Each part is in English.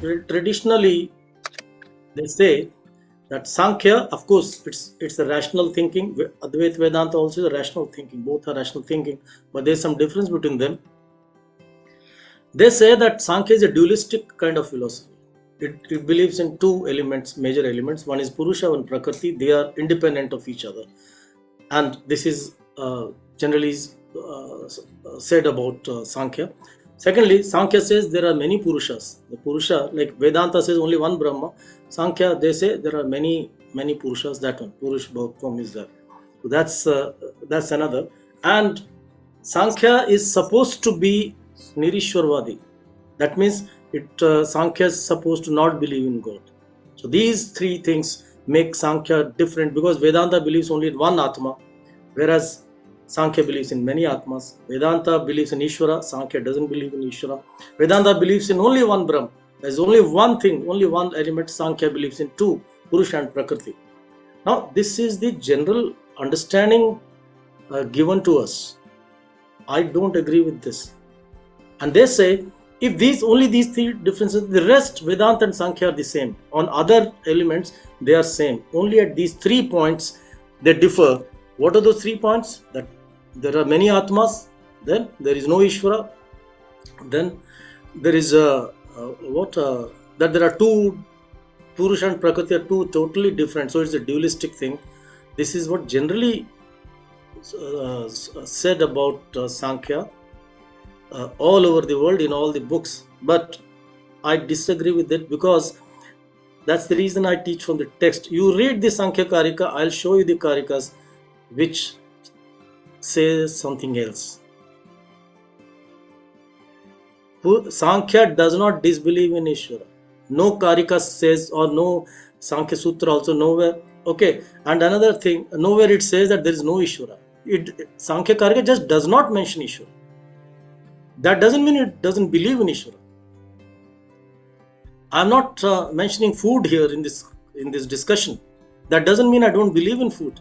traditionally they say that Sankhya, of course, it's a rational thinking. Advait Vedanta also is a rational thinking. Both are rational thinking, but there's some difference between them. They say that Sankhya is a dualistic kind of philosophy. It believes in two elements, major elements. One is Purusha, one Prakriti. They are independent of each other, and this is generally said about Sankhya. Secondly, Sankhya says there are many Purushas. The Purusha, like Vedanta says only one Brahma. Sankhya, they say there are many Purushas. That one, Purush, bhakto, mizza. So that's another. And Sankhya is supposed to be nirishwarvadi. That means Sankhya is supposed to not believe in God. So these three things make Sankhya different, because Vedanta believes only in one atma, whereas Sankhya believes in many atmas. Vedanta believes in Ishvara. Sankhya doesn't believe in Ishvara. Vedanta believes in only one brahm. There's only one thing, only one element. Sankhya believes in two, Purush and Prakriti. Now, this is the general understanding given to us. I don't agree with this. And they say, if only these three differences, the rest, Vedanta and Sankhya are the same. On other elements, they are same. Only at these 3 points, they differ. What are those 3 points? That there are many atmas, then there is no Ishvara, then there is that there are two, Purush and Prakriti are two totally different. So it's a dualistic thing. This is what generally said about Sankhya all over the world in all the books. But I disagree with it, because that's the reason I teach from the text. You read the Sankhya Karika, I'll show you the Karikas which says something else. Sankhya does not disbelieve in Ishvara. No Karika says, or no Sankhya Sutra also nowhere. Okay, and another thing, nowhere it says that there is no Ishvara. Sankhya Karika just does not mention Ishvara. That doesn't mean it doesn't believe in Ishvara. I'm not mentioning food here in this discussion. That doesn't mean I don't believe in food.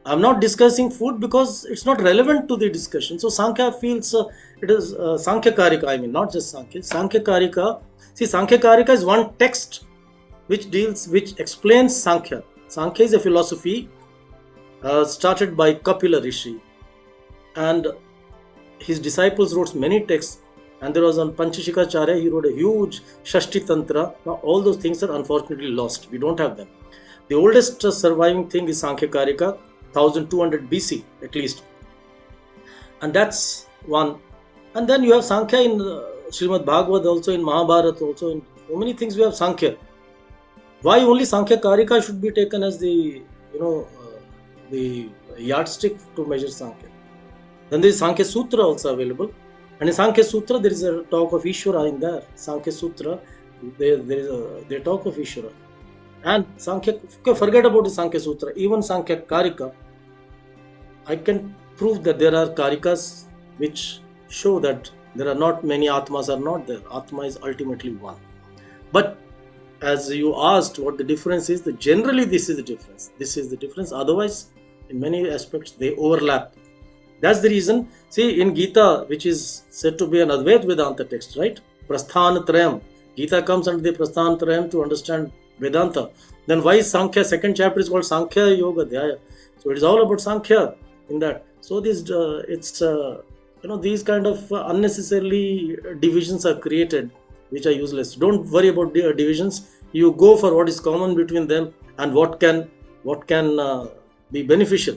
I'm not discussing food because it's not relevant to the discussion. So Sankhya feels it is Sankhya Karika, I mean, not just Sankhya. Sankhya Karika, see, Sankhya Karika is one text which explains Sankhya. Sankhya is a philosophy started by Kapila Rishi, and his disciples wrote many texts, and there was on Panchashikacharya, he wrote a huge Shashti Tantra. Now all those things are unfortunately lost. We don't have them. The oldest surviving thing is Sankhya Karika, 1200 BC at least, and that's one. And then you have Sankhya in Srimad Bhagavad, also in Mahabharata, also in so many things we have Sankhya. Why only Sankhya Karika should be taken as the the yardstick to measure Sankhya? Then there is Sankhya Sutra also available, and in Sankhya Sutra there is a talk of Ishvara in there. Sankhya Sutra, they talk of Ishvara. And Sankhya, forget about the Sankhya Sutra, even Sankhya Karika, I can prove that there are Karikas which show that there are not many Atmas are not there. Atma is ultimately one. But as you asked what the difference is, generally this is the difference. This is the difference. Otherwise, in many aspects, they overlap. That's the reason, see, in Gita, which is said to be an Advait Vedanta text, right? Prasthanatrayam. Gita comes under the Prasthanatrayam to understand Vedanta. Then why is Sankhya, second chapter is called Sankhya Yoga Dhyaya. So it is all about Sankhya in that. So this, these kind of unnecessarily divisions are created, which are useless. Don't worry about the divisions. You go for what is common between them and what can be beneficial.